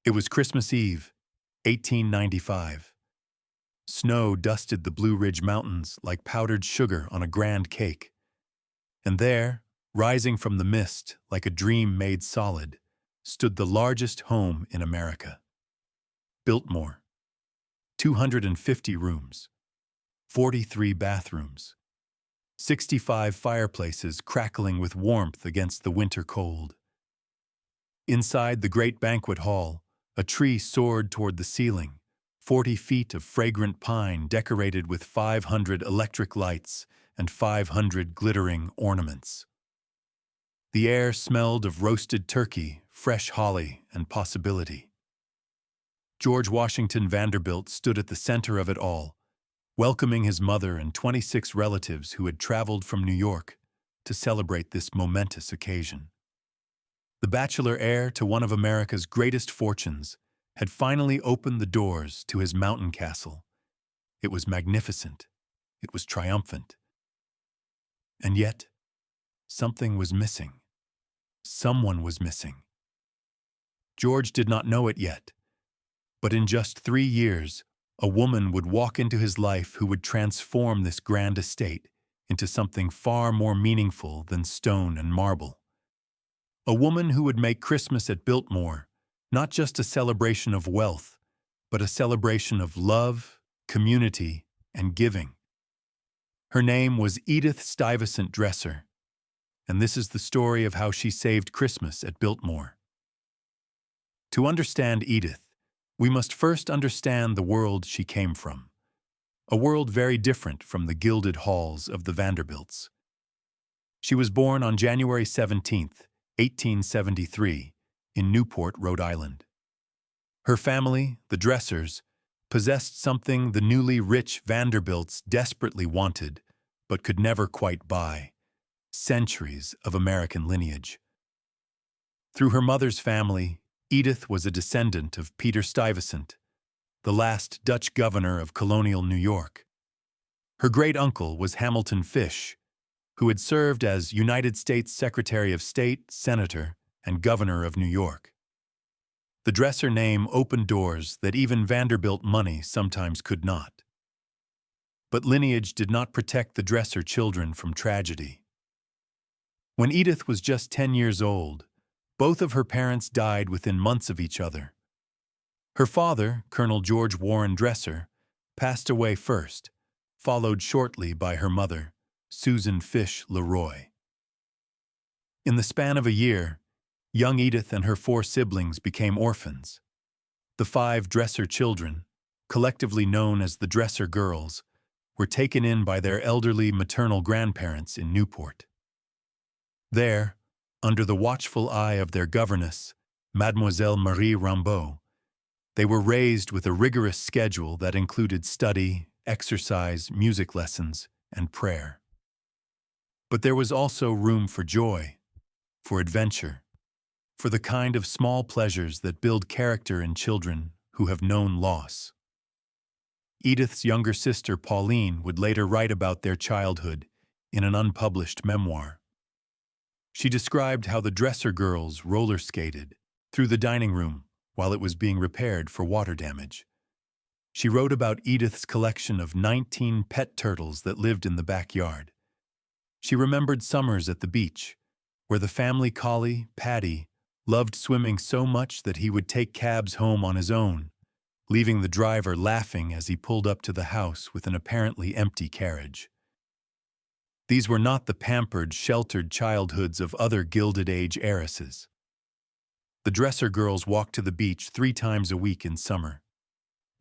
It was Christmas Eve, 1895. Snow dusted the Blue Ridge Mountains like powdered sugar on a grand cake. And there, rising from the mist like a dream made solid, stood the largest home in America. Biltmore. 250 rooms, 43 bathrooms, 65 fireplaces crackling with warmth against the winter cold. Inside the great banquet hall, a tree soared toward the ceiling, 40 feet of fragrant pine decorated with 500 electric lights and 500 glittering ornaments. The air smelled of roasted turkey, fresh holly, and possibility. George Washington Vanderbilt stood at the center of it all, welcoming his mother and 26 relatives who had traveled from New York to celebrate this momentous occasion. The bachelor heir to one of America's greatest fortunes had finally opened the doors to his mountain castle. It was magnificent. It was triumphant. And yet, something was missing. Someone was missing. George did not know it yet, but in just 3 years, a woman would walk into his life who would transform this grand estate into something far more meaningful than stone and marble. A woman who would make Christmas at Biltmore not just a celebration of wealth, but a celebration of love, community, and giving. Her name was Edith Stuyvesant Dresser, and this is the story of how she saved Christmas at Biltmore. To understand Edith, we must first understand the world she came from, a world very different from the gilded halls of the Vanderbilts. She was born on January 17th, 1873, in Newport, Rhode Island. Her family, the Dressers, possessed something the newly rich Vanderbilts desperately wanted, but could never quite buy: centuries of American lineage. Through her mother's family, Edith was a descendant of Peter Stuyvesant, the last Dutch governor of colonial New York. Her great-uncle was Hamilton Fish, who had served as United States Secretary of State, Senator, and Governor of New York. The Dresser name opened doors that even Vanderbilt money sometimes could not. But lineage did not protect the Dresser children from tragedy. When Edith was just 10 years old, both of her parents died within months of each other. Her father, Colonel George Warren Dresser, passed away first, followed shortly by her mother, Susan Fish Leroy. In the span of a year, young Edith and her 4 siblings became orphans. The 5 Dresser children, collectively known as the Dresser girls, were taken in by their elderly maternal grandparents in Newport. There, under the watchful eye of their governess, Mademoiselle Marie Rambaud, they were raised with a rigorous schedule that included study, exercise, music lessons, and prayer. But there was also room for joy, for adventure, for the kind of small pleasures that build character in children who have known loss. Edith's younger sister, Pauline, would later write about their childhood in an unpublished memoir. She described how the Dresser girls roller skated through the dining room while it was being repaired for water damage. She wrote about Edith's collection of 19 pet turtles that lived in the backyard. She remembered summers at the beach, where the family collie, Paddy, loved swimming so much that he would take cabs home on his own, leaving the driver laughing as he pulled up to the house with an apparently empty carriage. These were not the pampered, sheltered childhoods of other Gilded Age heiresses. The Dresser girls walked to the beach 3 times a week in summer.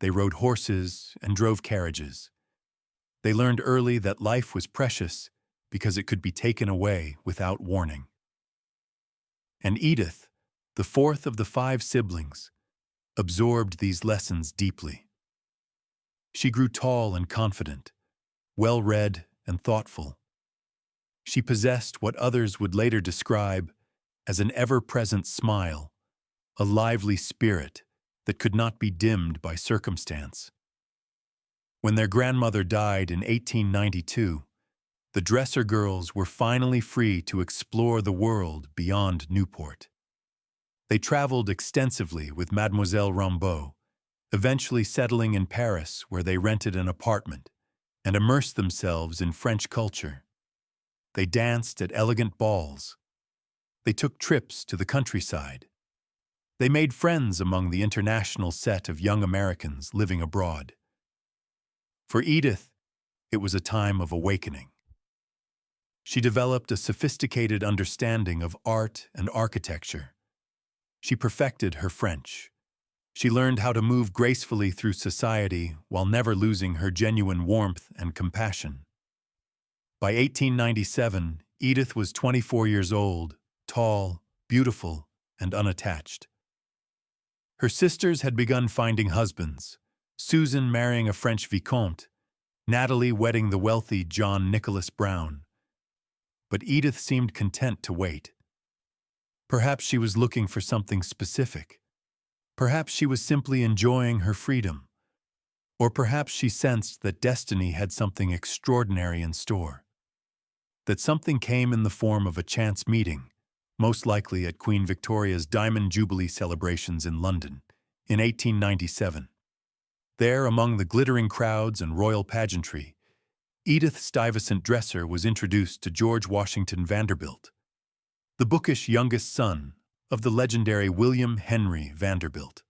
They rode horses and drove carriages. They learned early that life was precious because it could be taken away without warning. And Edith, the 4th of the 5 siblings, absorbed these lessons deeply. She grew tall and confident, well-read and thoughtful. She possessed what others would later describe as an ever-present smile, a lively spirit that could not be dimmed by circumstance. When their grandmother died in 1892, the Dresser girls were finally free to explore the world beyond Newport. They traveled extensively with Mademoiselle Rambaud, eventually settling in Paris where they rented an apartment and immersed themselves in French culture. They danced at elegant balls. They took trips to the countryside. They made friends among the international set of young Americans living abroad. For Edith, it was a time of awakening. She developed a sophisticated understanding of art and architecture. She perfected her French. She learned how to move gracefully through society while never losing her genuine warmth and compassion. By 1897, Edith was 24 years old, tall, beautiful, and unattached. Her sisters had begun finding husbands, Susan marrying a French vicomte, Natalie wedding the wealthy John Nicholas Brown. But Edith seemed content to wait. Perhaps she was looking for something specific. Perhaps she was simply enjoying her freedom. Or perhaps she sensed that destiny had something extraordinary in store. That something came in the form of a chance meeting, most likely at Queen Victoria's Diamond Jubilee celebrations in London, in 1897. There, among the glittering crowds and royal pageantry, Edith Stuyvesant Dresser was introduced to George Washington Vanderbilt, the bookish youngest son of the legendary William Henry Vanderbilt.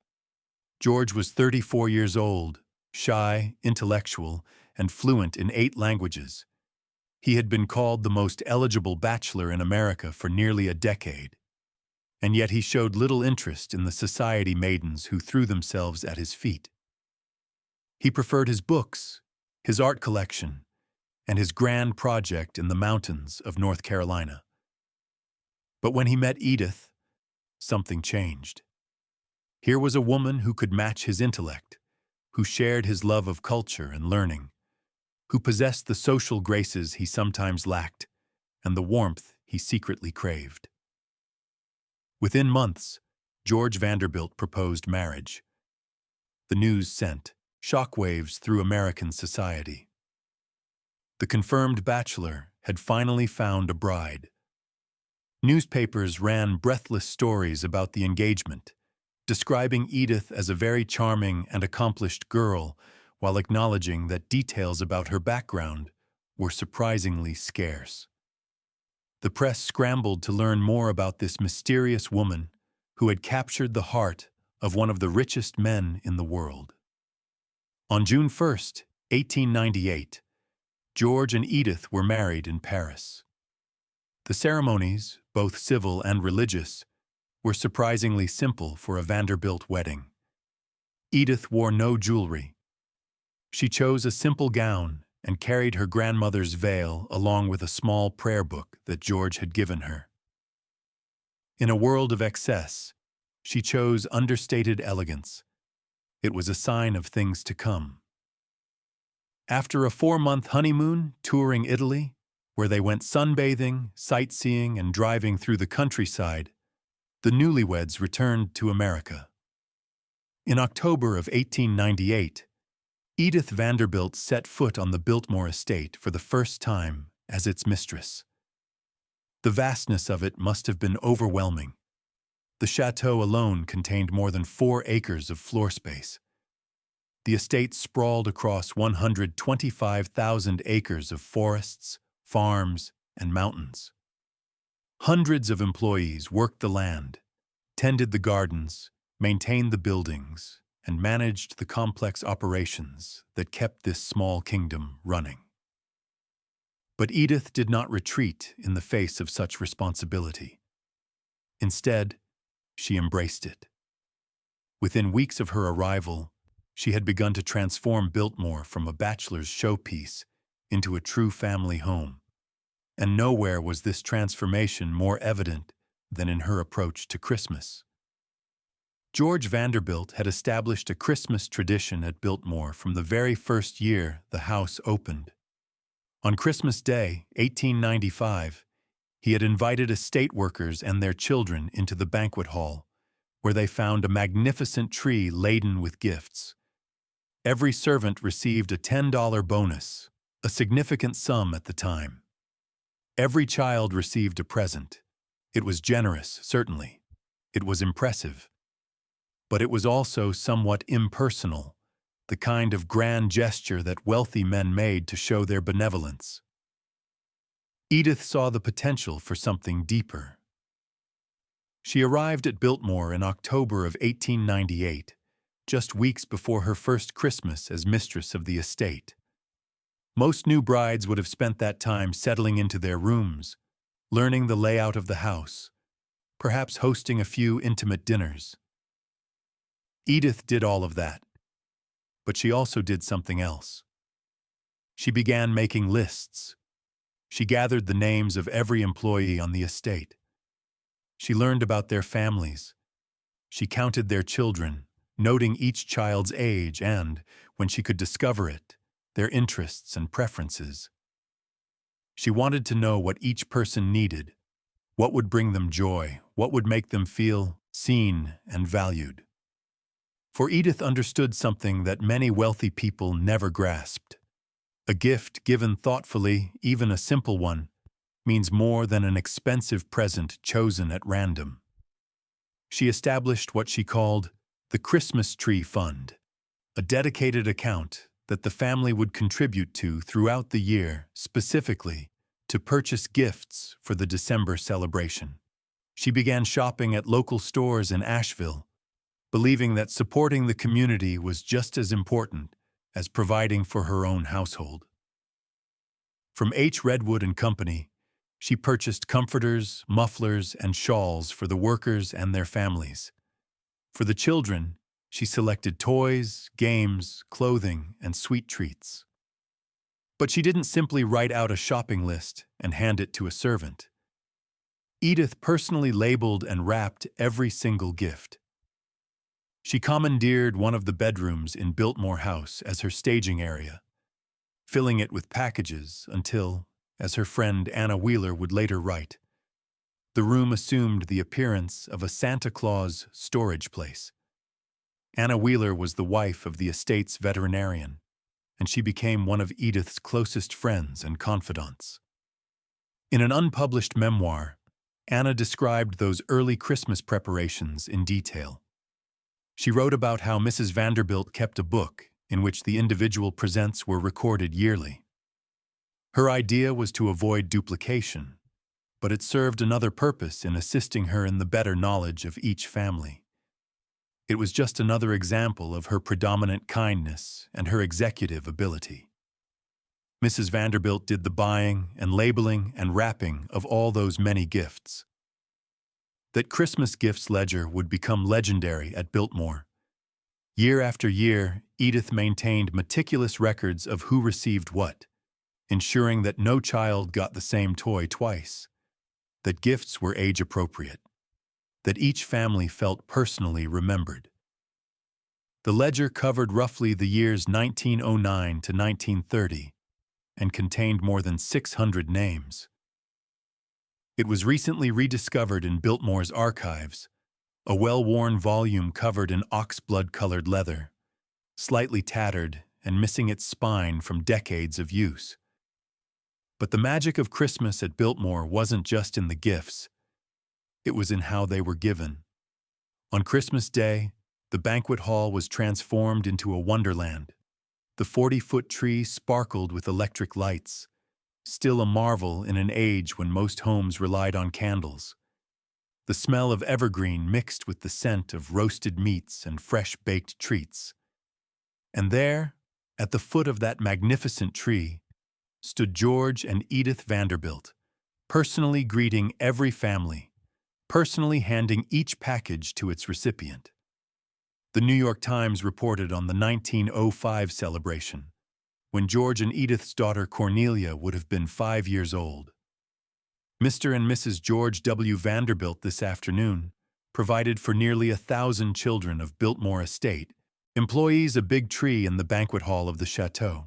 George was 34 years old, shy, intellectual, and fluent in 8 languages. He had been called the most eligible bachelor in America for nearly a decade, and yet he showed little interest in the society maidens who threw themselves at his feet. He preferred his books, his art collection, and his grand project in the mountains of North Carolina. But when he met Edith, something changed. Here was a woman who could match his intellect, who shared his love of culture and learning, who possessed the social graces he sometimes lacked and the warmth he secretly craved. Within months, George Vanderbilt proposed marriage. The news sent shockwaves through American society. The confirmed bachelor had finally found a bride. Newspapers ran breathless stories about the engagement, describing Edith as a very charming and accomplished girl, while acknowledging that details about her background were surprisingly scarce. The press scrambled to learn more about this mysterious woman who had captured the heart of one of the richest men in the world. On June 1st, 1898, George and Edith were married in Paris. The ceremonies, both civil and religious, were surprisingly simple for a Vanderbilt wedding. Edith wore no jewelry. She chose a simple gown and carried her grandmother's veil along with a small prayer book that George had given her. In a world of excess, she chose understated elegance. It was a sign of things to come. After a 4-month honeymoon touring Italy, where they went sunbathing, sightseeing, and driving through the countryside, the newlyweds returned to America. In October of 1898, Edith Vanderbilt set foot on the Biltmore estate for the first time as its mistress. The vastness of it must have been overwhelming. The chateau alone contained more than 4 acres of floor space. The estate sprawled across 125,000 acres of forests, farms, and mountains. Hundreds of employees worked the land, tended the gardens, maintained the buildings, and managed the complex operations that kept this small kingdom running. But Edith did not retreat in the face of such responsibility. Instead, she embraced it. Within weeks of her arrival, she had begun to transform Biltmore from a bachelor's showpiece into a true family home. And nowhere was this transformation more evident than in her approach to Christmas. George Vanderbilt had established a Christmas tradition at Biltmore from the very first year the house opened. On Christmas Day, 1895, he had invited estate workers and their children into the banquet hall, where they found a magnificent tree laden with gifts. Every servant received a $10 bonus, a significant sum at the time. Every child received a present. It was generous, certainly, It was impressive. But it was also somewhat impersonal, the kind of grand gesture that wealthy men made to show their benevolence. Edith saw the potential for something deeper. She arrived at Biltmore in October of 1898, just weeks before her first Christmas as mistress of the estate. Most new brides would have spent that time settling into their rooms, learning the layout of the house, perhaps hosting a few intimate dinners. Edith did all of that, but she also did something else. She began making lists. She gathered the names of every employee on the estate. She learned about their families. She counted their children, noting each child's age and, when she could discover it, their interests and preferences. She wanted to know what each person needed, what would bring them joy, what would make them feel seen and valued. For Edith understood something that many wealthy people never grasped. A gift given thoughtfully, even a simple one, means more than an expensive present chosen at random. She established what she called the Christmas Tree Fund, a dedicated account that the family would contribute to throughout the year, specifically to purchase gifts for the December celebration. She began shopping at local stores in Asheville, believing that supporting the community was just as important as providing for her own household. From H. Redwood and Company, she purchased comforters, mufflers, and shawls for the workers and their families. For the children, she selected toys, games, clothing, and sweet treats. But she didn't simply write out a shopping list and hand it to a servant. Edith personally labeled and wrapped every single gift. She commandeered one of the bedrooms in Biltmore House as her staging area, filling it with packages until, as her friend Anna Wheeler would later write, the room assumed the appearance of a Santa Claus storage place. Anna Wheeler was the wife of the estate's veterinarian, and she became one of Edith's closest friends and confidants. In an unpublished memoir, Anna described those early Christmas preparations in detail. She wrote about how Mrs. Vanderbilt kept a book in which the individual presents were recorded yearly. Her idea was to avoid duplication, but it served another purpose in assisting her in the better knowledge of each family. It was just another example of her predominant kindness and her executive ability. Mrs. Vanderbilt did the buying and labeling and wrapping of all those many gifts. That Christmas gifts ledger would become legendary at Biltmore. Year after year, Edith maintained meticulous records of who received what, ensuring that no child got the same toy twice, that gifts were age-appropriate, that each family felt personally remembered. The ledger covered roughly the years 1909 to 1930 and contained more than 600 names. It was recently rediscovered in Biltmore's archives, a well-worn volume covered in oxblood-colored leather, slightly tattered and missing its spine from decades of use. But the magic of Christmas at Biltmore wasn't just in the gifts. It was in how they were given. On Christmas Day, the banquet hall was transformed into a wonderland. The 40-foot tree sparkled with electric lights, still a marvel in an age when most homes relied on candles. The smell of evergreen mixed with the scent of roasted meats and fresh-baked treats. And there, at the foot of that magnificent tree, stood George and Edith Vanderbilt, personally greeting every family, personally handing each package to its recipient. The New York Times reported on the 1905 celebration, when George and Edith's daughter Cornelia would have been 5 years old. Mr. and Mrs. George W. Vanderbilt this afternoon provided for nearly 1,000 children of Biltmore Estate, employees a big tree in the banquet hall of the chateau.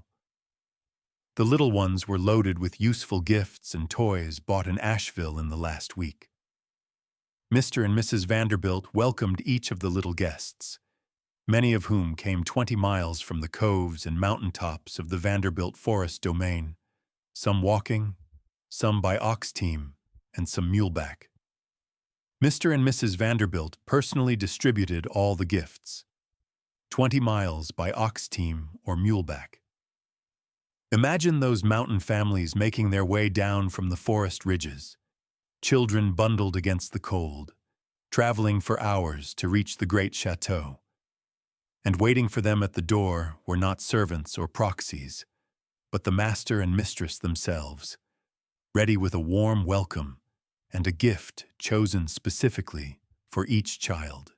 The little ones were loaded with useful gifts and toys bought in Asheville in the last week. Mr. and Mrs. Vanderbilt welcomed each of the little guests, many of whom came 20 miles from the coves and mountaintops of the Vanderbilt Forest Domain, some walking, some by ox team, and some muleback. Mr. and Mrs. Vanderbilt personally distributed all the gifts, 20 miles by ox team or muleback. Imagine those mountain families making their way down from the forest ridges, children bundled against the cold, traveling for hours to reach the great chateau. And waiting for them at the door were not servants or proxies, but the master and mistress themselves, ready with a warm welcome and a gift chosen specifically for each child.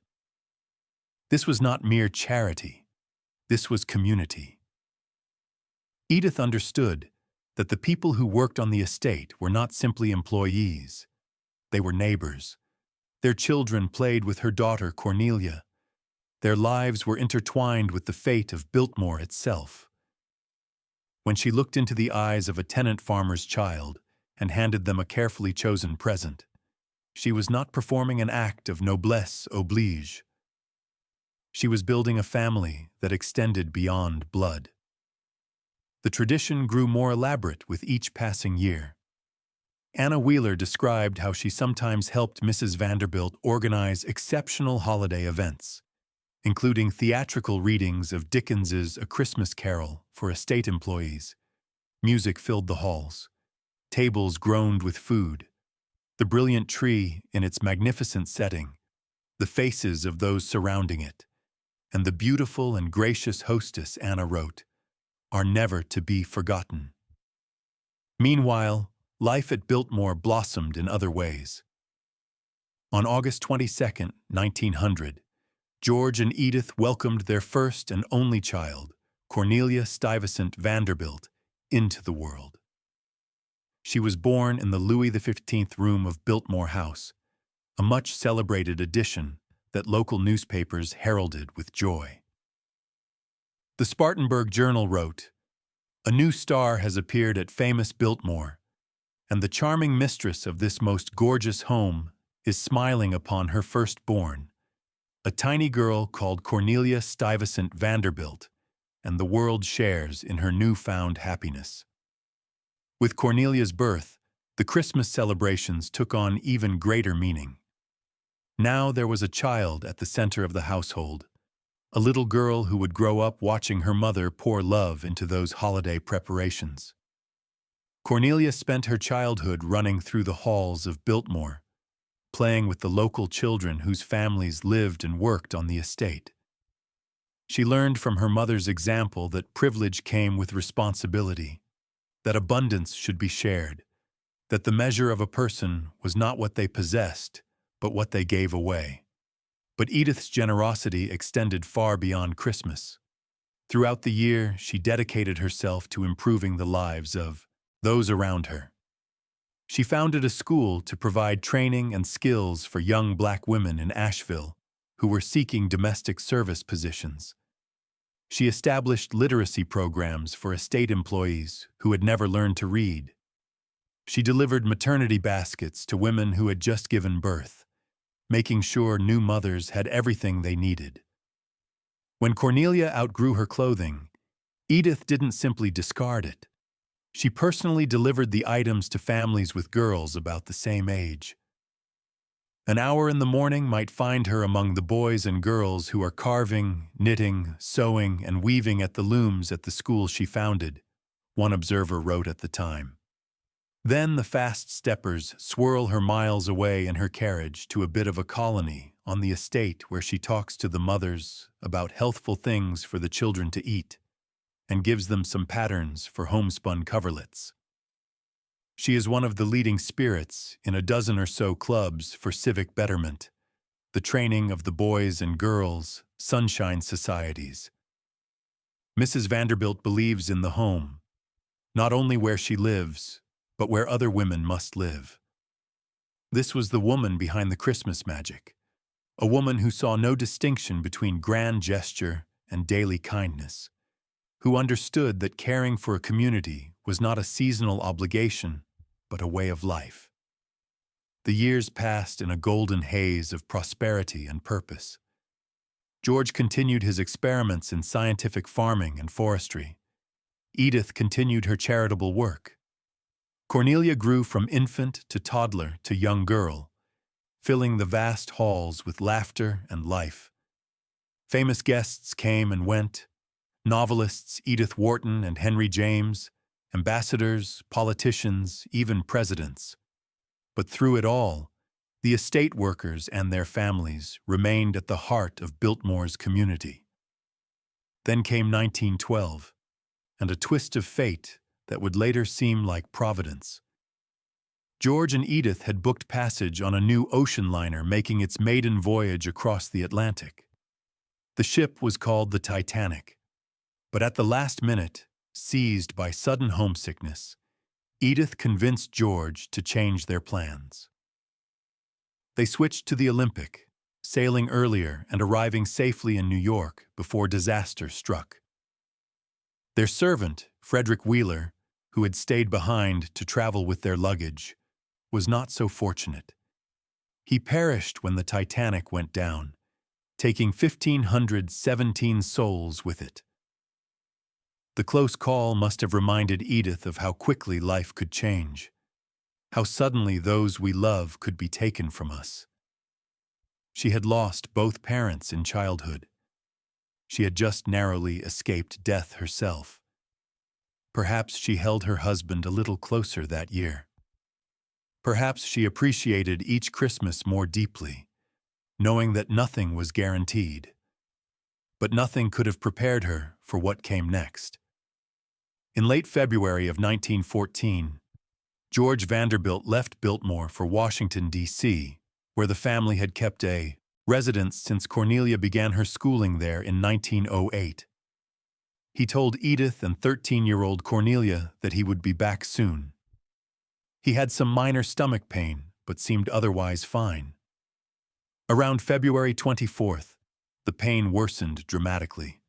This was not mere charity, this was community. Edith understood that the people who worked on the estate were not simply employees, they were neighbors. Their children played with her daughter Cornelia. Their lives were intertwined with the fate of Biltmore itself. When she looked into the eyes of a tenant farmer's child and handed them a carefully chosen present, she was not performing an act of noblesse oblige. She was building a family that extended beyond blood. The tradition grew more elaborate with each passing year. Anna Wheeler described how she sometimes helped Mrs. Vanderbilt organize exceptional holiday events, including theatrical readings of Dickens's A Christmas Carol for estate employees. Music filled the halls. Tables groaned with food. The brilliant tree in its magnificent setting, the faces of those surrounding it, and the beautiful and gracious hostess, Anna wrote, are never to be forgotten. Meanwhile, life at Biltmore blossomed in other ways. On August 22, 1900, George and Edith welcomed their first and only child, Cornelia Stuyvesant Vanderbilt, into the world. She was born in the Louis XV room of Biltmore House, a much-celebrated addition that local newspapers heralded with joy. The Spartanburg Journal wrote, "A new star has appeared at famous Biltmore, and the charming mistress of this most gorgeous home is smiling upon her firstborn, a tiny girl called Cornelia Stuyvesant Vanderbilt, and the world shares in her newfound happiness." With Cornelia's birth, the Christmas celebrations took on even greater meaning. Now there was a child at the center of the household, a little girl who would grow up watching her mother pour love into those holiday preparations. Cornelia spent her childhood running through the halls of Biltmore, playing with the local children whose families lived and worked on the estate. She learned from her mother's example that privilege came with responsibility, that abundance should be shared, that the measure of a person was not what they possessed, but what they gave away. But Edith's generosity extended far beyond Christmas. Throughout the year, she dedicated herself to improving the lives of those around her. She founded a school to provide training and skills for young black women in Asheville who were seeking domestic service positions. She established literacy programs for estate employees who had never learned to read. She delivered maternity baskets to women who had just given birth, making sure new mothers had everything they needed. When Cornelia outgrew her clothing, Edith didn't simply discard it. She personally delivered the items to families with girls about the same age. An hour in the morning might find her among the boys and girls who are carving, knitting, sewing, and weaving at the looms at the school she founded, one observer wrote at the time. Then the fast steppers swirl her miles away in her carriage to a bit of a colony on the estate where she talks to the mothers about healthful things for the children to eat and gives them some patterns for homespun coverlets. She is one of the leading spirits in a dozen or so clubs for civic betterment, the training of the boys and girls, sunshine societies. Mrs. Vanderbilt believes in the home, not only where she lives, but where other women must live. This was the woman behind the Christmas magic, a woman who saw no distinction between grand gesture and daily kindness, who understood that caring for a community was not a seasonal obligation, but a way of life. The years passed in a golden haze of prosperity and purpose. George continued his experiments in scientific farming and forestry. Edith continued her charitable work. Cornelia grew from infant to toddler to young girl, filling the vast halls with laughter and life. Famous guests came and went, novelists Edith Wharton and Henry James, ambassadors, politicians, even presidents. But through it all, the estate workers and their families remained at the heart of Biltmore's community. Then came 1912, and a twist of fate that would later seem like providence. George and Edith had booked passage on a new ocean liner making its maiden voyage across the Atlantic. The ship was called the Titanic, but at the last minute, seized by sudden homesickness, Edith convinced George to change their plans. They switched to the Olympic, sailing earlier and arriving safely in New York before disaster struck. Their servant, Frederick Wheeler, who had stayed behind to travel with their luggage, was not so fortunate. He perished when the Titanic went down, taking 1,517 souls with it. The close call must have reminded Edith of how quickly life could change, how suddenly those we love could be taken from us. She had lost both parents in childhood. She had just narrowly escaped death herself. Perhaps she held her husband a little closer that year. Perhaps she appreciated each Christmas more deeply, knowing that nothing was guaranteed. But nothing could have prepared her for what came next. In late February of 1914, George Vanderbilt left Biltmore for Washington, D.C., where the family had kept a residence since Cornelia began her schooling there in 1908. He told Edith and 13-year-old Cornelia that he would be back soon. He had some minor stomach pain, but seemed otherwise fine. Around February 24th, the pain worsened dramatically.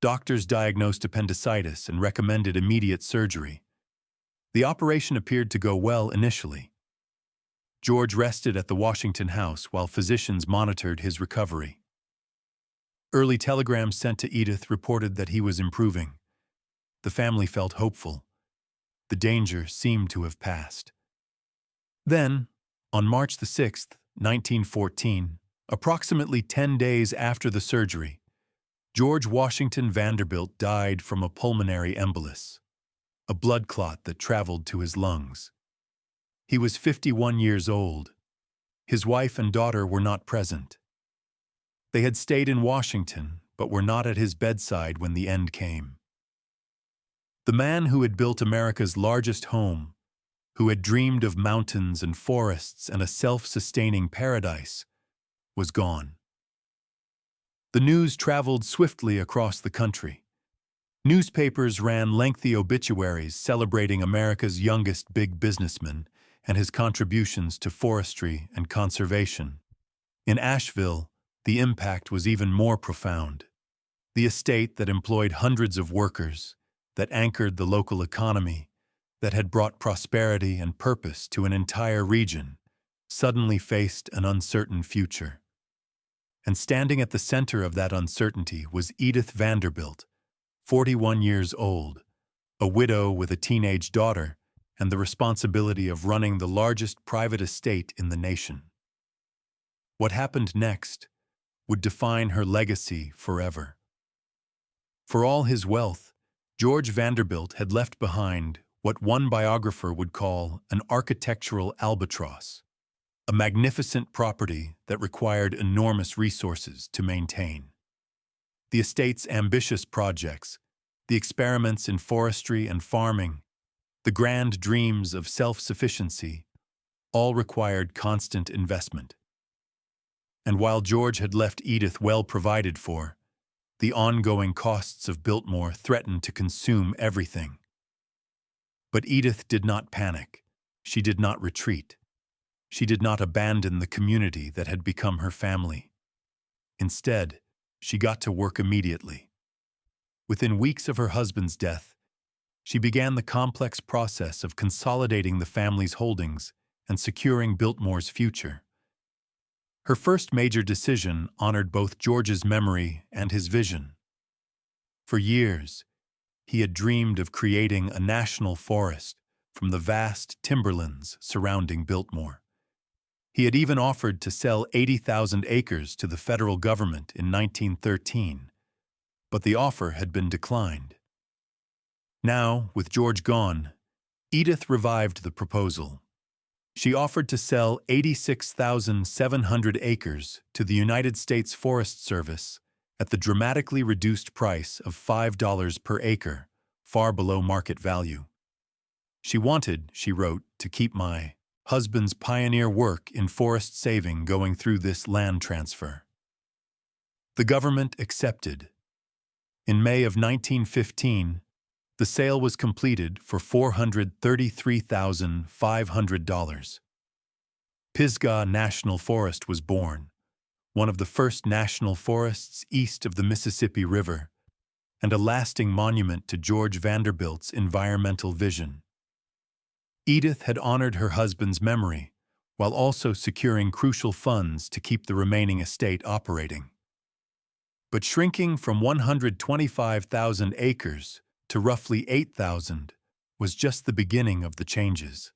Doctors diagnosed appendicitis and recommended immediate surgery. The operation appeared to go well initially. George rested at the Washington house while physicians monitored his recovery. Early telegrams sent to Edith reported that he was improving. The family felt hopeful. The danger seemed to have passed. Then, on March the 6th, 1914, approximately 10 days after the surgery, George Washington Vanderbilt died from a pulmonary embolus, a blood clot that traveled to his lungs. He was 51 years old. His wife and daughter were not present. They had stayed in Washington, but were not at his bedside when the end came. The man who had built America's largest home, who had dreamed of mountains and forests and a self-sustaining paradise, was gone. The news traveled swiftly across the country. Newspapers ran lengthy obituaries celebrating America's youngest big businessman and his contributions to forestry and conservation. In Asheville, the impact was even more profound. The estate that employed hundreds of workers, that anchored the local economy, that had brought prosperity and purpose to an entire region, suddenly faced an uncertain future. And standing at the center of that uncertainty was Edith Vanderbilt, 41 years old, a widow with a teenage daughter, and the responsibility of running the largest private estate in the nation. What happened next would define her legacy forever. For all his wealth, George Vanderbilt had left behind what one biographer would call an architectural albatross, a magnificent property that required enormous resources to maintain. The estate's ambitious projects, the experiments in forestry and farming, the grand dreams of self-sufficiency, all required constant investment. And while George had left Edith well provided for, the ongoing costs of Biltmore threatened to consume everything. But Edith did not panic. She did not retreat. She did not abandon the community that had become her family. Instead, she got to work immediately. Within weeks of her husband's death, she began the complex process of consolidating the family's holdings and securing Biltmore's future. Her first major decision honored both George's memory and his vision. For years, he had dreamed of creating a national forest from the vast timberlands surrounding Biltmore. He had even offered to sell 80,000 acres to the federal government in 1913, but the offer had been declined. Now, with George gone, Edith revived the proposal. She offered to sell 86,700 acres to the United States Forest Service at the dramatically reduced price of $5 per acre, far below market value. She wanted, she wrote, to keep my husband's pioneer work in forest saving going through this land transfer. The government accepted. In May of 1915, the sale was completed for $433,500. Pisgah National Forest was born, one of the first national forests east of the Mississippi River, and a lasting monument to George Vanderbilt's environmental vision. Edith had honored her husband's memory, while also securing crucial funds to keep the remaining estate operating. But shrinking from 125,000 acres to roughly 8,000 was just the beginning of the changes.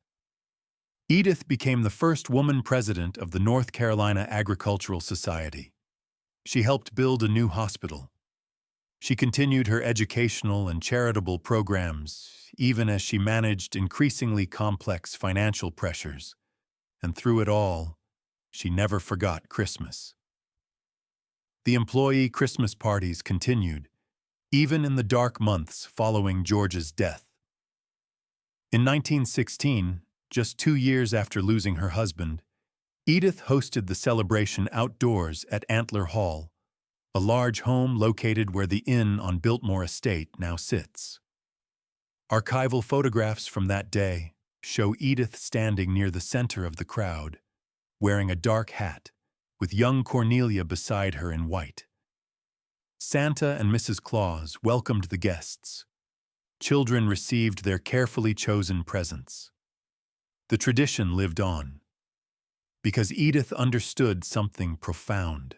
Edith became the first woman president of the North Carolina Agricultural Society. She helped build a new hospital. She continued her educational and charitable programs, even as she managed increasingly complex financial pressures. And through it all, she never forgot Christmas. The employee Christmas parties continued, even in the dark months following George's death. In 1916, just 2 years after losing her husband, Edith hosted the celebration outdoors at Antler Hall, a large home located where the inn on Biltmore estate now sits. Archival photographs from that day show Edith standing near the center of the crowd, wearing a dark hat, with young Cornelia beside her in white. Santa and Mrs. Claus welcomed the guests. Children received their carefully chosen presents. The tradition lived on, because Edith understood something profound.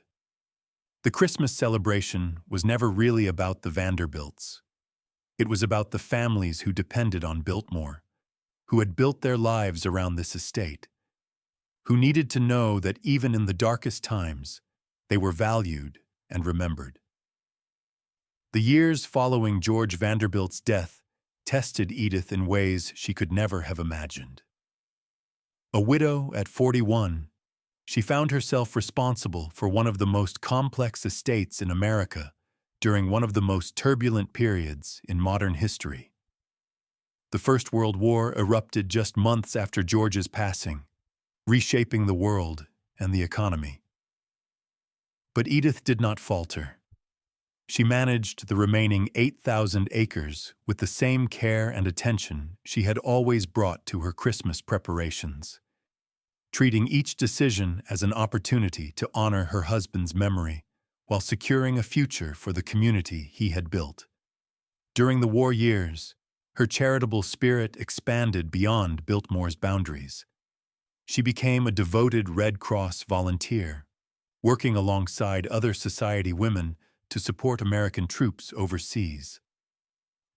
The Christmas celebration was never really about the Vanderbilts. It was about the families who depended on Biltmore, who had built their lives around this estate, who needed to know that even in the darkest times, they were valued and remembered. The years following George Vanderbilt's death tested Edith in ways she could never have imagined. A widow at 41, she found herself responsible for one of the most complex estates in America during one of the most turbulent periods in modern history. The First World War erupted just months after George's passing, reshaping the world and the economy. But Edith did not falter. She managed the remaining 8,000 acres with the same care and attention she had always brought to her Christmas preparations, treating each decision as an opportunity to honor her husband's memory while securing a future for the community he had built. During the war years, her charitable spirit expanded beyond Biltmore's boundaries. She became a devoted Red Cross volunteer, working alongside other society women to support American troops overseas.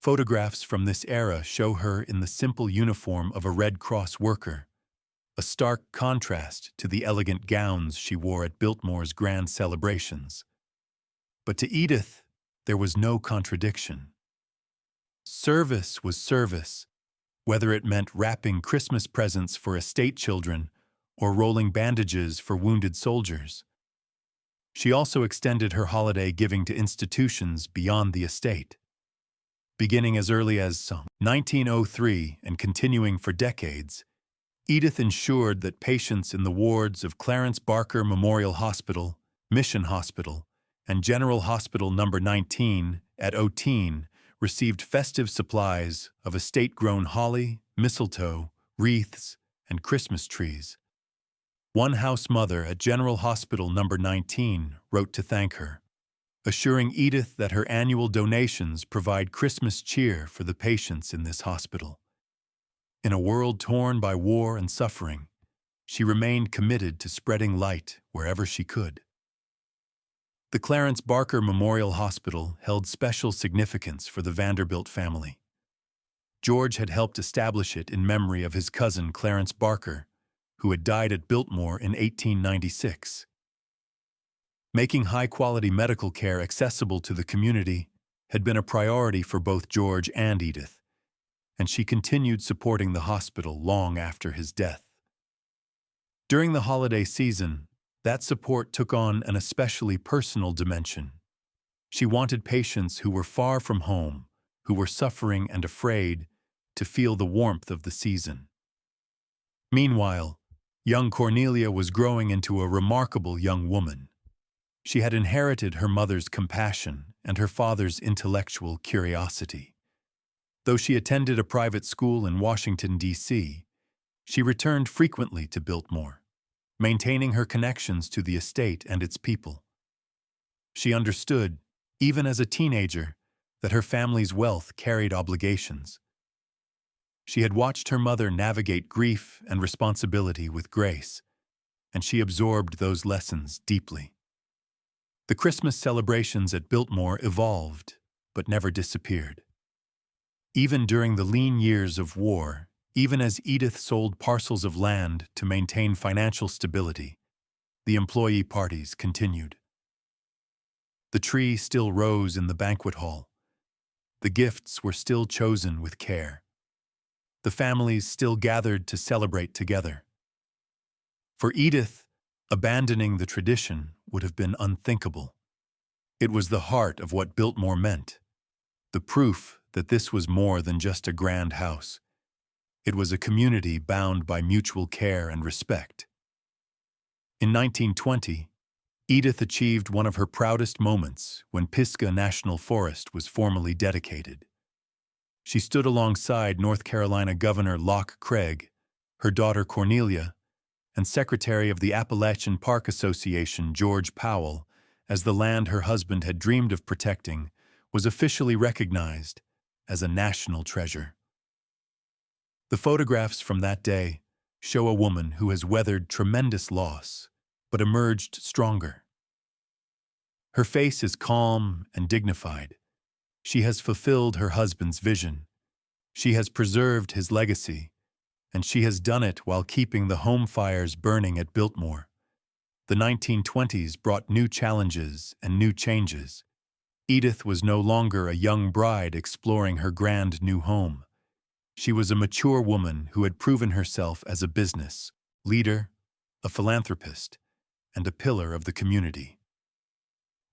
Photographs from this era show her in the simple uniform of a Red Cross worker, a stark contrast to the elegant gowns she wore at Biltmore's grand celebrations. But to Edith, there was no contradiction. Service was service, whether it meant wrapping Christmas presents for estate children or rolling bandages for wounded soldiers. She also extended her holiday giving to institutions beyond the estate. Beginning as early as 1903 and continuing for decades, Edith ensured that patients in the wards of Clarence Barker Memorial Hospital, Mission Hospital, and General Hospital No. 19 at Oteen received festive supplies of estate-grown holly, mistletoe, wreaths, and Christmas trees. One house mother at General Hospital No. 19 wrote to thank her, assuring Edith that her annual donations provide Christmas cheer for the patients in this hospital. In a world torn by war and suffering, she remained committed to spreading light wherever she could. The Clarence Barker Memorial Hospital held special significance for the Vanderbilt family. George had helped establish it in memory of his cousin Clarence Barker, who had died at Biltmore in 1896. Making high-quality medical care accessible to the community had been a priority for both George and Edith, and she continued supporting the hospital long after his death. During the holiday season, that support took on an especially personal dimension. She wanted patients who were far from home, who were suffering and afraid, to feel the warmth of the season. Meanwhile, young Cornelia was growing into a remarkable young woman. She had inherited her mother's compassion and her father's intellectual curiosity. Though she attended a private school in Washington, D.C., she returned frequently to Biltmore, maintaining her connections to the estate and its people. She understood, even as a teenager, that her family's wealth carried obligations. She had watched her mother navigate grief and responsibility with grace, and she absorbed those lessons deeply. The Christmas celebrations at Biltmore evolved, but never disappeared. Even during the lean years of war, even as Edith sold parcels of land to maintain financial stability, the employee parties continued. The tree still rose in the banquet hall. The gifts were still chosen with care. The families still gathered to celebrate together. For Edith, abandoning the tradition would have been unthinkable. It was the heart of what Biltmore meant, the proof that this was more than just a grand house. It was a community bound by mutual care and respect. In 1920, Edith achieved one of her proudest moments when Pisgah National Forest was formally dedicated. She stood alongside North Carolina Governor Locke Craig, her daughter Cornelia, and Secretary of the Appalachian Park Association George Powell, as the land her husband had dreamed of protecting was officially recognized as a national treasure. The photographs from that day show a woman who has weathered tremendous loss, but emerged stronger. Her face is calm and dignified. She has fulfilled her husband's vision. She has preserved his legacy, and she has done it while keeping the home fires burning at Biltmore. The 1920s brought new challenges and new changes. Edith was no longer a young bride exploring her grand new home. She was a mature woman who had proven herself as a business leader, a philanthropist, and a pillar of the community.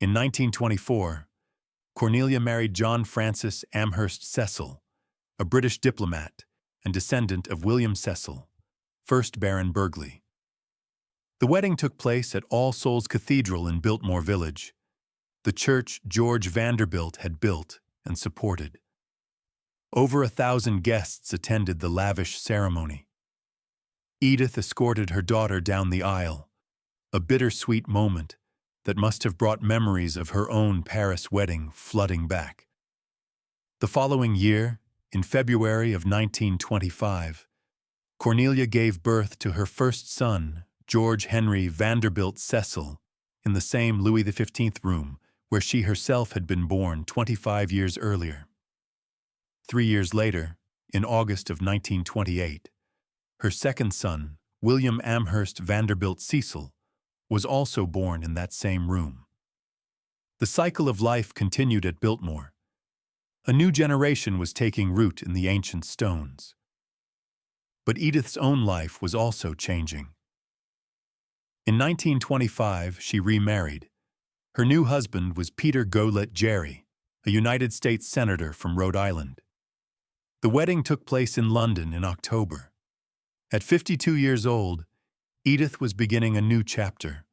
In 1924, Cornelia married John Francis Amherst Cecil, a British diplomat and descendant of William Cecil, 1st Baron Burghley. The wedding took place at All Souls Cathedral in Biltmore Village, the church George Vanderbilt had built and supported. Over 1,000 guests attended the lavish ceremony. Edith escorted her daughter down the aisle, a bittersweet moment that must have brought memories of her own Paris wedding flooding back. The following year, in February of 1925, Cornelia gave birth to her first son, George Henry Vanderbilt Cecil, in the same Louis XV room where she herself had been born 25 years earlier. 3 years later, in August of 1928, her second son, William Amherst Vanderbilt Cecil, was also born in that same room. The cycle of life continued at Biltmore. A new generation was taking root in the ancient stones. But Edith's own life was also changing. In 1925, she remarried. Her new husband was Peter Golet Gerry, a United States Senator from Rhode Island. The wedding took place in London in October. At 52 years old, Edith was beginning a new chapter,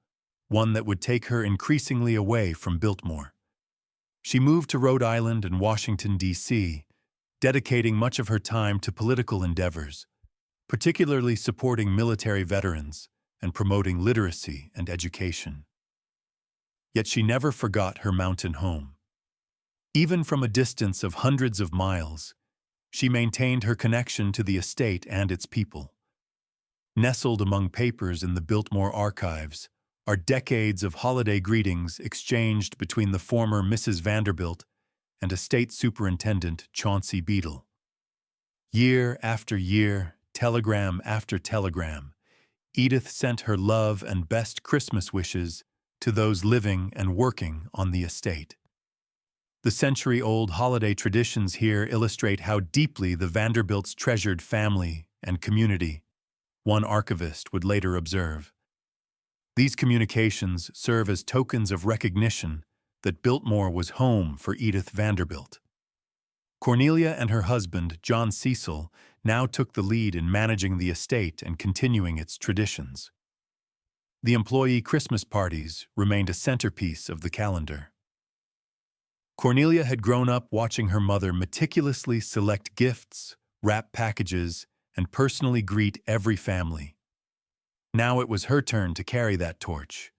one that would take her increasingly away from Biltmore. She moved to Rhode Island and Washington, D.C., dedicating much of her time to political endeavors, particularly supporting military veterans and promoting literacy and education. Yet she never forgot her mountain home. Even from a distance of hundreds of miles, she maintained her connection to the estate and its people. Nestled among papers in the Biltmore archives are decades of holiday greetings exchanged between the former Mrs. Vanderbilt and Estate Superintendent Chauncey Beadle. Year after year, telegram after telegram, Edith sent her love and best Christmas wishes to those living and working on the estate. The century-old holiday traditions here illustrate how deeply the Vanderbilts treasured family and community, one archivist would later observe. These communications serve as tokens of recognition that Biltmore was home for Edith Vanderbilt. Cornelia and her husband, John Cecil, now took the lead in managing the estate and continuing its traditions. The employee Christmas parties remained a centerpiece of the calendar. Cornelia had grown up watching her mother meticulously select gifts, wrap packages, and personally greet every family. Now it was her turn to carry that torch.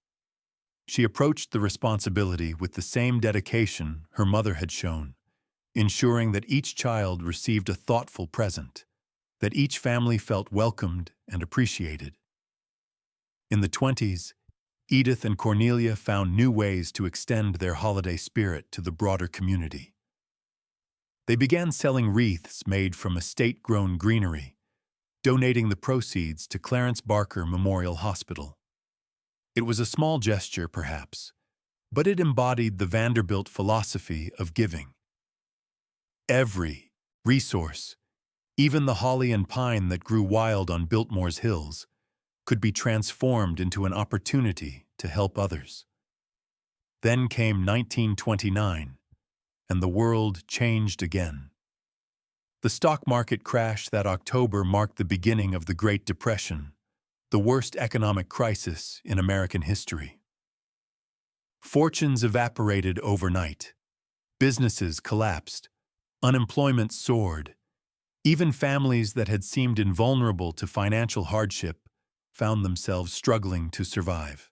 She approached the responsibility with the same dedication her mother had shown, ensuring that each child received a thoughtful present, that each family felt welcomed and appreciated. In the 20s, Edith and Cornelia found new ways to extend their holiday spirit to the broader community. They began selling wreaths made from estate-grown greenery, donating the proceeds to Clarence Barker Memorial Hospital. It was a small gesture, perhaps, but it embodied the Vanderbilt philosophy of giving. Every resource, even the holly and pine that grew wild on Biltmore's hills, could be transformed into an opportunity to help others. Then came 1929, and the world changed again. The stock market crash that October marked the beginning of the Great Depression, the worst economic crisis in American history. Fortunes evaporated overnight. Businesses collapsed. Unemployment soared. Even families that had seemed invulnerable to financial hardship found themselves struggling to survive.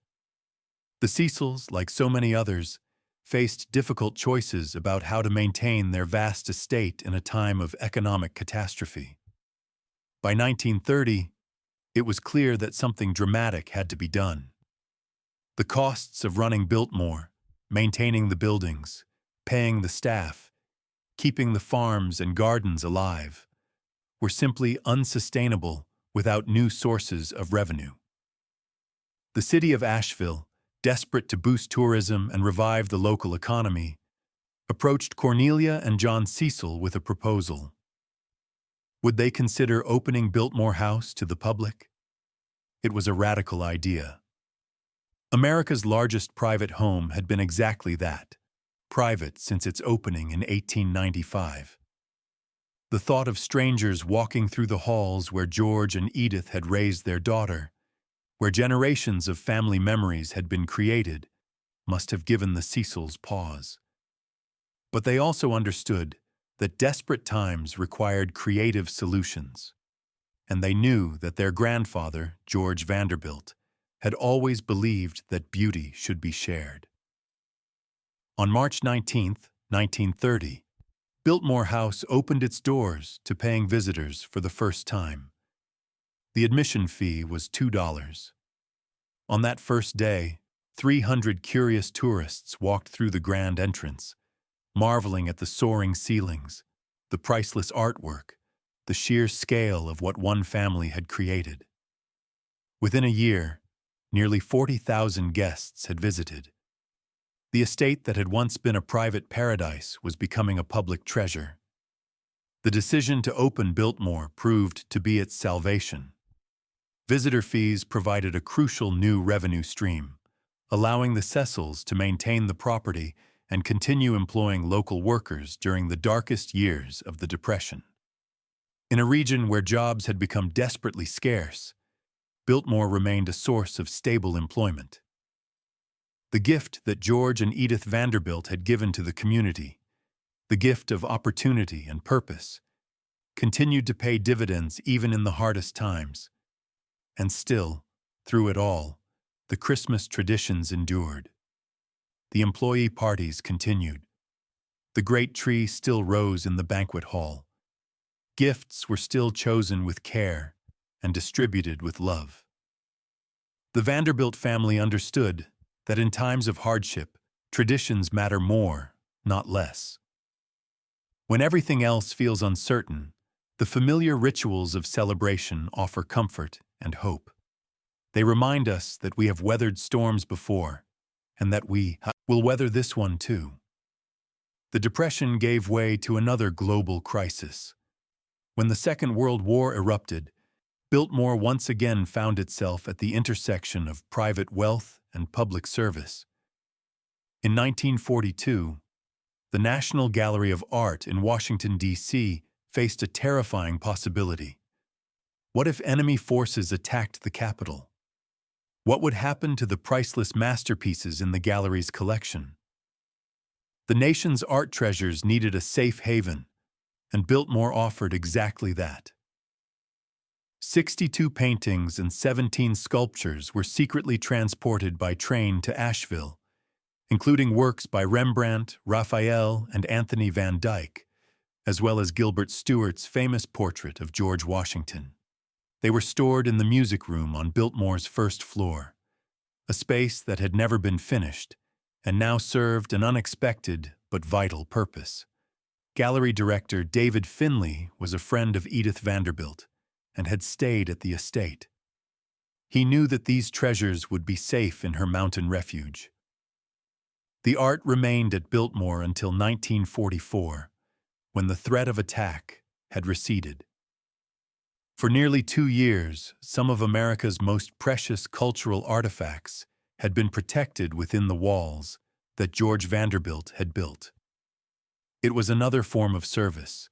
The Cecils, like so many others, faced difficult choices about how to maintain their vast estate in a time of economic catastrophe. By 1930, it was clear that something dramatic had to be done. The costs of running Biltmore, maintaining the buildings, paying the staff, keeping the farms and gardens alive, were simply unsustainable without new sources of revenue. The city of Asheville, desperate to boost tourism and revive the local economy, approached Cornelia and John Cecil with a proposal. Would they consider opening Biltmore House to the public? It was a radical idea. America's largest private home had been exactly that, private since its opening in 1895. The thought of strangers walking through the halls where George and Edith had raised their daughter, where generations of family memories had been created, must have given the Cecils pause. But they also understood that desperate times required creative solutions, and they knew that their grandfather, George Vanderbilt, had always believed that beauty should be shared. On March 19, 1930, Biltmore House opened its doors to paying visitors for the first time. The admission fee was $2. On that first day, 300 curious tourists walked through the grand entrance, marveling at the soaring ceilings, the priceless artwork, the sheer scale of what one family had created. Within a year, nearly 40,000 guests had visited. The estate that had once been a private paradise was becoming a public treasure. The decision to open Biltmore proved to be its salvation. Visitor fees provided a crucial new revenue stream, allowing the Cecils to maintain the property and continue employing local workers during the darkest years of the Depression. In a region where jobs had become desperately scarce, Biltmore remained a source of stable employment. The gift that George and Edith Vanderbilt had given to the community, the gift of opportunity and purpose, continued to pay dividends even in the hardest times. And still, through it all, the Christmas traditions endured. The employee parties continued. The great tree still rose in the banquet hall. Gifts were still chosen with care and distributed with love. The Vanderbilt family understood that in times of hardship, traditions matter more, not less. When everything else feels uncertain, the familiar rituals of celebration offer comfort and hope. They remind us that we have weathered storms before, and that we will weather this one too. The Depression gave way to another global crisis. When the Second World War erupted, Biltmore once again found itself at the intersection of private wealth and public service. In 1942, the National Gallery of Art in Washington, D.C. faced a terrifying possibility. What if enemy forces attacked the Capitol? What would happen to the priceless masterpieces in the gallery's collection? The nation's art treasures needed a safe haven, and Biltmore offered exactly that. 62 paintings and 17 sculptures were secretly transported by train to Asheville, including works by Rembrandt, Raphael, and Anthony van Dyck, as well as Gilbert Stuart's famous portrait of George Washington. They were stored in the music room on Biltmore's first floor, a space that had never been finished and now served an unexpected but vital purpose. Gallery director David Finley was a friend of Edith Vanderbilt and had stayed at the estate. He knew that these treasures would be safe in her mountain refuge. The art remained at Biltmore until 1944, when the threat of attack had receded. For nearly 2 years, some of America's most precious cultural artifacts had been protected within the walls that George Vanderbilt had built. It was another form of service,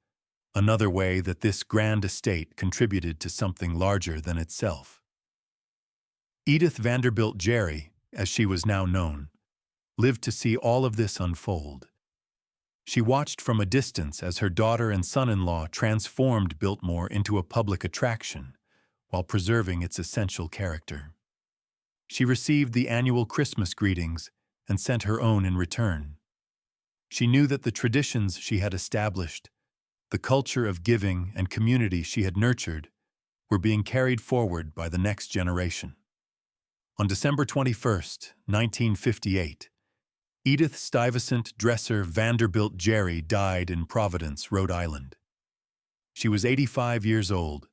another way that this grand estate contributed to something larger than itself. Edith Vanderbilt Jerry, as she was now known, lived to see all of this unfold. She watched from a distance as her daughter and son-in-law transformed Biltmore into a public attraction, while preserving its essential character. She received the annual Christmas greetings and sent her own in return. She knew that the traditions she had established, the culture of giving and community she had nurtured, were being carried forward by the next generation. On December 21, 1958, Edith Stuyvesant Dresser Vanderbilt Jerry died in Providence, Rhode Island. She was 85 years old.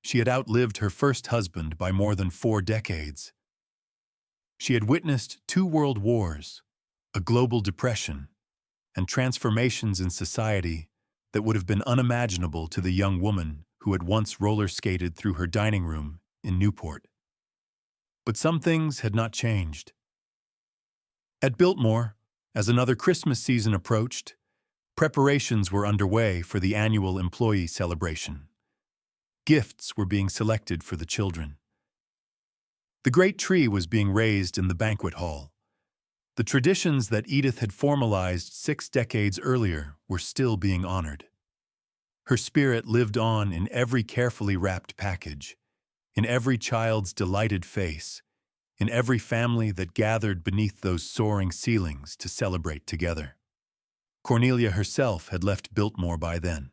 She had outlived her first husband by more than 4 decades. She had witnessed 2 world wars, a global depression, and transformations in society that would have been unimaginable to the young woman who had once roller skated through her dining room in Newport. But some things had not changed. At Biltmore, as another Christmas season approached, preparations were underway for the annual employee celebration. Gifts were being selected for the children. The great tree was being raised in the banquet hall. The traditions that Edith had formalized 6 decades earlier were still being honored. Her spirit lived on in every carefully wrapped package, in every child's delighted face, in every family that gathered beneath those soaring ceilings to celebrate together. Cornelia herself had left Biltmore by then.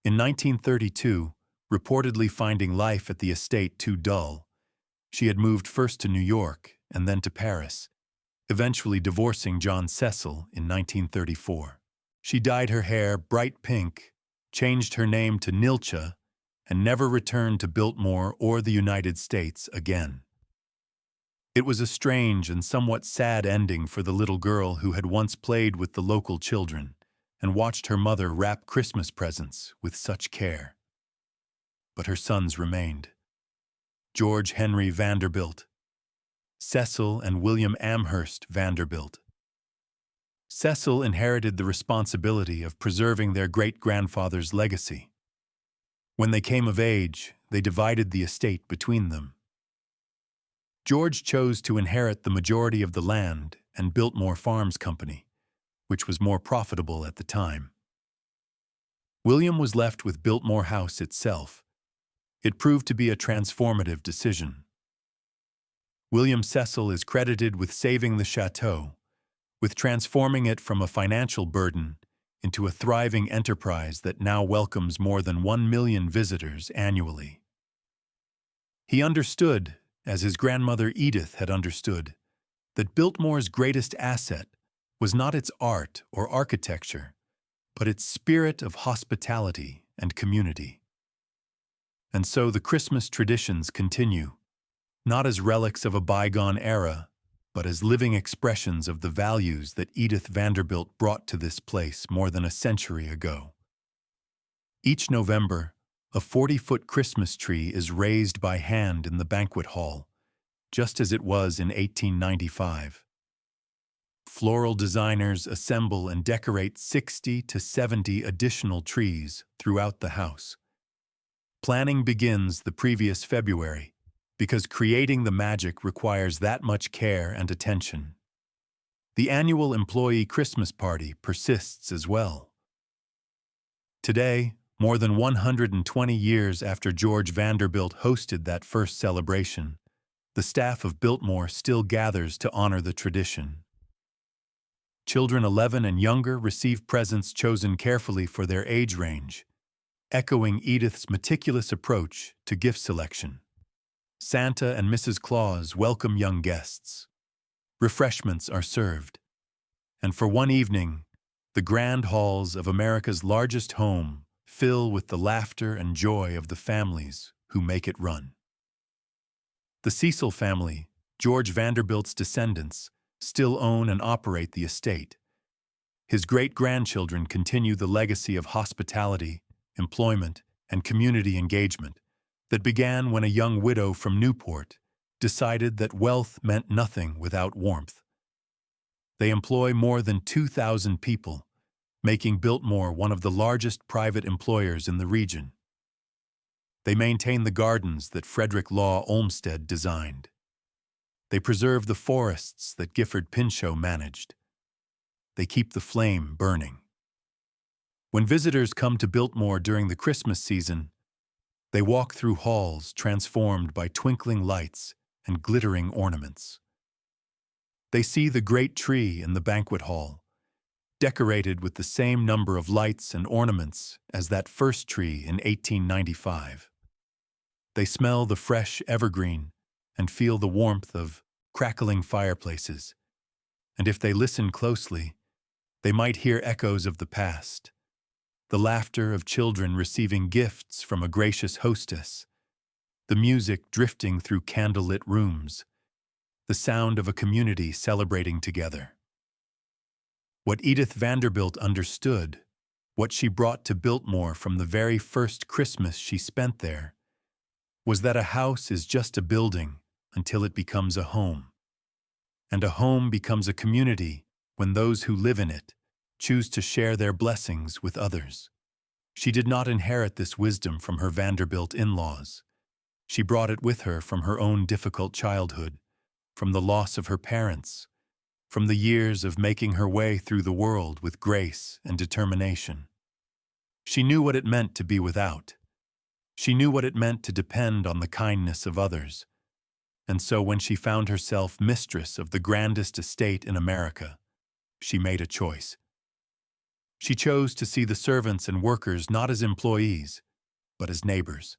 In 1932, reportedly finding life at the estate too dull, she had moved first to New York and then to Paris, eventually divorcing John Cecil in 1934. She dyed her hair bright pink, changed her name to Nilcha, and never returned to Biltmore or the United States again. It was a strange and somewhat sad ending for the little girl who had once played with the local children and watched her mother wrap Christmas presents with such care. But her sons remained. George Henry Vanderbilt, Cecil and William Amherst Vanderbilt. Cecil inherited the responsibility of preserving their great-grandfather's legacy. When they came of age, they divided the estate between them. George chose to inherit the majority of the land and Biltmore Farms Company, which was more profitable at the time. William was left with Biltmore House itself. It proved to be a transformative decision. William Cecil is credited with saving the chateau, with transforming it from a financial burden into a thriving enterprise that now welcomes more than 1 million visitors annually. He understood, as his grandmother Edith had understood, that Biltmore's greatest asset was not its art or architecture, but its spirit of hospitality and community. And so the Christmas traditions continue, not as relics of a bygone era, but as living expressions of the values that Edith Vanderbilt brought to this place more than a century ago. Each November, a 40-foot Christmas tree is raised by hand in the banquet hall, just as it was in 1895. Floral designers assemble and decorate 60 to 70 additional trees throughout the house. Planning begins the previous February, because creating the magic requires that much care and attention. The annual employee Christmas party persists as well. Today, more than 120 years after George Vanderbilt hosted that first celebration, the staff of Biltmore still gathers to honor the tradition. Children 11 and younger receive presents chosen carefully for their age range, echoing Edith's meticulous approach to gift selection. Santa and Mrs. Claus welcome young guests. Refreshments are served. And for one evening, the grand halls of America's largest home fill with the laughter and joy of the families who make it run. The Cecil family, George Vanderbilt's descendants, still own and operate the estate. His great-grandchildren continue the legacy of hospitality, employment, and community engagement that began when a young widow from Newport decided that wealth meant nothing without warmth. They employ more than 2,000 people, making Biltmore one of the largest private employers in the region. They maintain the gardens that Frederick Law Olmsted designed. They preserve the forests that Gifford Pinchot managed. They keep the flame burning. When visitors come to Biltmore during the Christmas season, they walk through halls transformed by twinkling lights and glittering ornaments. They see the great tree in the banquet hall, decorated with the same number of lights and ornaments as that first tree in 1895. They smell the fresh evergreen and feel the warmth of crackling fireplaces. And if they listen closely, they might hear echoes of the past, the laughter of children receiving gifts from a gracious hostess, the music drifting through candlelit rooms, the sound of a community celebrating together. What Edith Vanderbilt understood, what she brought to Biltmore from the very first Christmas she spent there, was that a house is just a building until it becomes a home. And a home becomes a community when those who live in it choose to share their blessings with others. She did not inherit this wisdom from her Vanderbilt in-laws. She brought it with her from her own difficult childhood, from the loss of her parents, from the years of making her way through the world with grace and determination. She knew what it meant to be without. She knew what it meant to depend on the kindness of others. And so when she found herself mistress of the grandest estate in America, she made a choice. She chose to see the servants and workers not as employees, but as neighbors.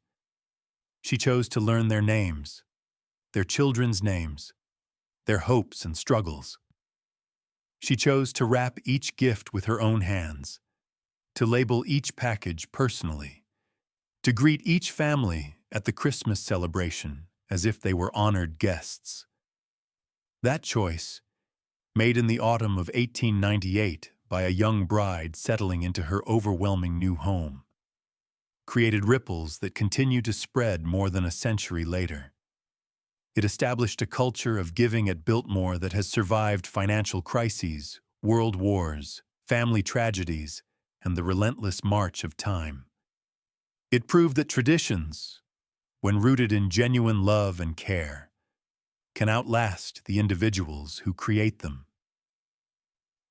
She chose to learn their names, their children's names, their hopes and struggles. She chose to wrap each gift with her own hands, to label each package personally, to greet each family at the Christmas celebration as if they were honored guests. That choice, made in the autumn of 1898 by a young bride settling into her overwhelming new home, created ripples that continue to spread more than a century later. It established a culture of giving at Biltmore that has survived financial crises, world wars, family tragedies, and the relentless march of time. It proved that traditions, when rooted in genuine love and care, can outlast the individuals who create them.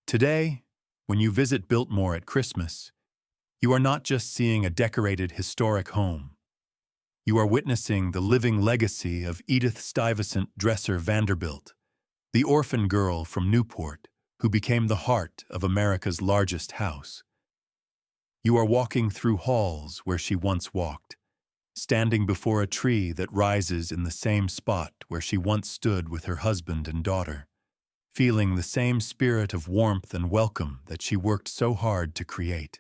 Today, when you visit Biltmore at Christmas, you are not just seeing a decorated historic home. You are witnessing the living legacy of Edith Stuyvesant Dresser Vanderbilt, the orphan girl from Newport who became the heart of America's largest house. You are walking through halls where she once walked, standing before a tree that rises in the same spot where she once stood with her husband and daughter, feeling the same spirit of warmth and welcome that she worked so hard to create.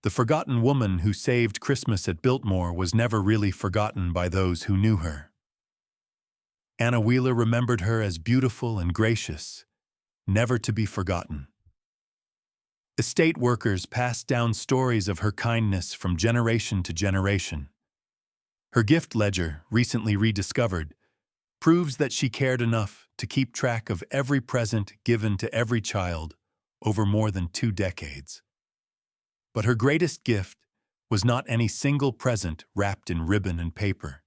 The forgotten woman who saved Christmas at Biltmore was never really forgotten by those who knew her. Anna Wheeler remembered her as beautiful and gracious, never to be forgotten. Estate workers passed down stories of her kindness from generation to generation. Her gift ledger, recently rediscovered, proves that she cared enough to keep track of every present given to every child over more than 2 decades. But her greatest gift was not any single present wrapped in ribbon and paper.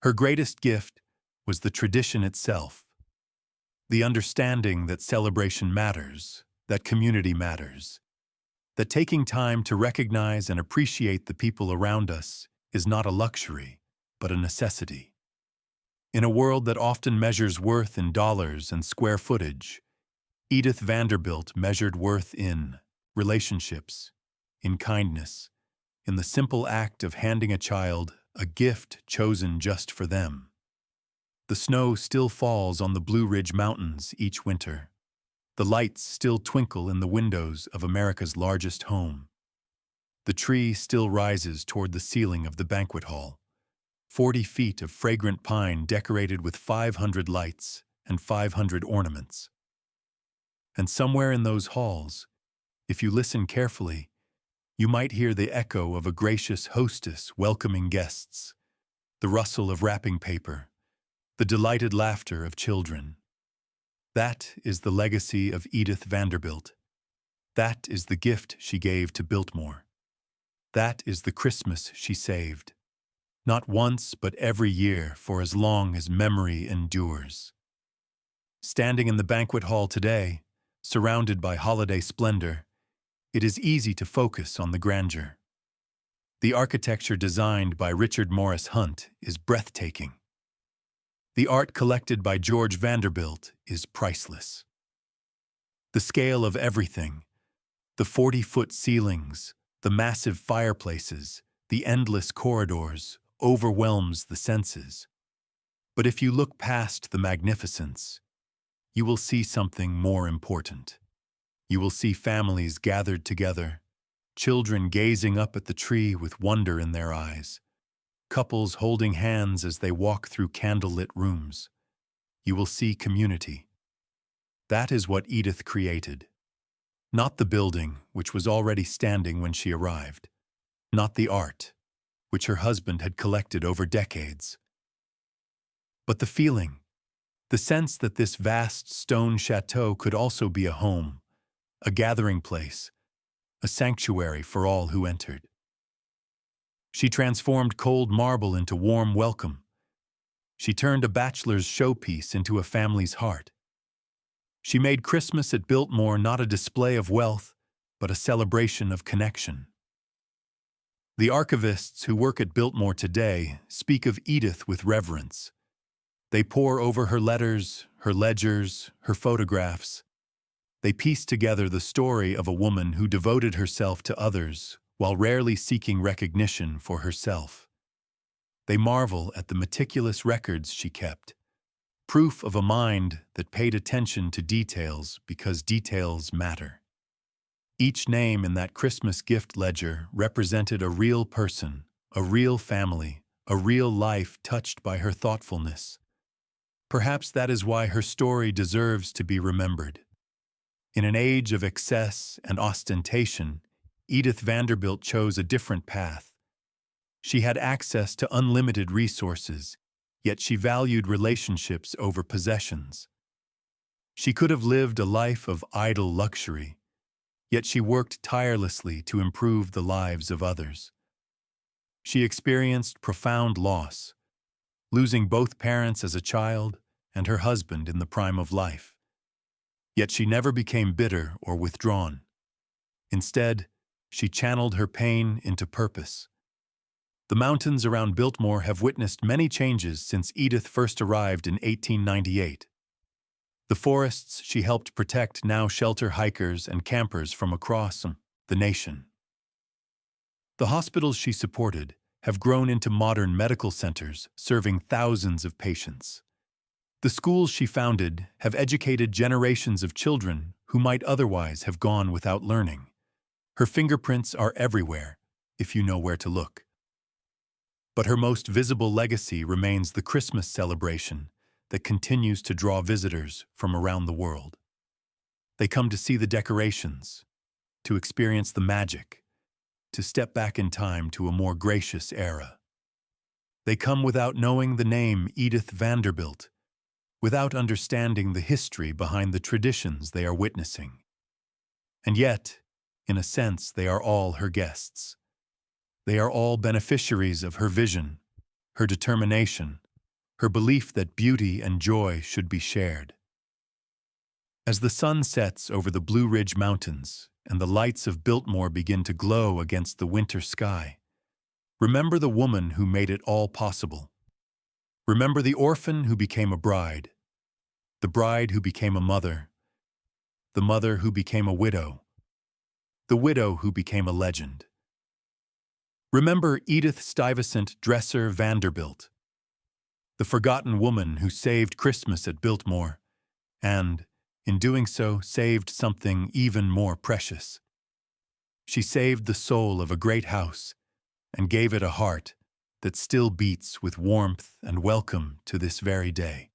Her greatest gift was the tradition itself, the understanding that celebration matters, that community matters, that taking time to recognize and appreciate the people around us is not a luxury, but a necessity. In a world that often measures worth in dollars and square footage, Edith Vanderbilt measured worth in relationships, in kindness, in the simple act of handing a child a gift chosen just for them. The snow still falls on the Blue Ridge Mountains each winter. The lights still twinkle in the windows of America's largest home. The tree still rises toward the ceiling of the banquet hall, 40 feet of fragrant pine decorated with 500 lights and 500 ornaments. And somewhere in those halls, if you listen carefully, you might hear the echo of a gracious hostess welcoming guests, the rustle of wrapping paper, the delighted laughter of children. That is the legacy of Edith Vanderbilt. That is the gift she gave to Biltmore. That is the Christmas she saved. Not once, but every year for as long as memory endures. Standing in the banquet hall today, surrounded by holiday splendor, it is easy to focus on the grandeur. The architecture designed by Richard Morris Hunt is breathtaking. The art collected by George Vanderbilt is priceless. The scale of everything, the 40-foot ceilings, the massive fireplaces, the endless corridors, overwhelms the senses. But if you look past the magnificence, you will see something more important. You will see families gathered together, children gazing up at the tree with wonder in their eyes, couples holding hands as they walk through candlelit rooms. You will see community. That is what Edith created. Not the building, which was already standing when she arrived. Not the art, which her husband had collected over decades. But the feeling, the sense that this vast stone chateau could also be a home, a gathering place, a sanctuary for all who entered. She transformed cold marble into warm welcome. She turned a bachelor's showpiece into a family's heart. She made Christmas at Biltmore not a display of wealth, but a celebration of connection. The archivists who work at Biltmore today speak of Edith with reverence. They pore over her letters, her ledgers, her photographs. They piece together the story of a woman who devoted herself to others while rarely seeking recognition for herself. They marvel at the meticulous records she kept, proof of a mind that paid attention to details because details matter. Each name in that Christmas gift ledger represented a real person, a real family, a real life touched by her thoughtfulness. Perhaps that is why her story deserves to be remembered. In an age of excess and ostentation, Edith Vanderbilt chose a different path. She had access to unlimited resources, yet she valued relationships over possessions. She could have lived a life of idle luxury, yet she worked tirelessly to improve the lives of others. She experienced profound loss, losing both parents as a child and her husband in the prime of life. Yet she never became bitter or withdrawn. Instead, she channeled her pain into purpose. The mountains around Biltmore have witnessed many changes since Edith first arrived in 1898. The forests she helped protect now shelter hikers and campers from across the nation. The hospitals she supported have grown into modern medical centers serving thousands of patients. The schools she founded have educated generations of children who might otherwise have gone without learning. Her fingerprints are everywhere, if you know where to look. But her most visible legacy remains the Christmas celebration, that continues to draw visitors from around the world. They come to see the decorations, to experience the magic, to step back in time to a more gracious era. They come without knowing the name Edith Vanderbilt, without understanding the history behind the traditions they are witnessing. And yet, in a sense, they are all her guests. They are all beneficiaries of her vision, her determination, her belief that beauty and joy should be shared. As the sun sets over the Blue Ridge Mountains and the lights of Biltmore begin to glow against the winter sky, remember the woman who made it all possible. Remember the orphan who became a bride, the bride who became a mother, the mother who became a widow, the widow who became a legend. Remember Edith Stuyvesant Dresser Vanderbilt, the forgotten woman who saved Christmas at Biltmore, and, in doing so, saved something even more precious. She saved the soul of a great house and gave it a heart that still beats with warmth and welcome to this very day.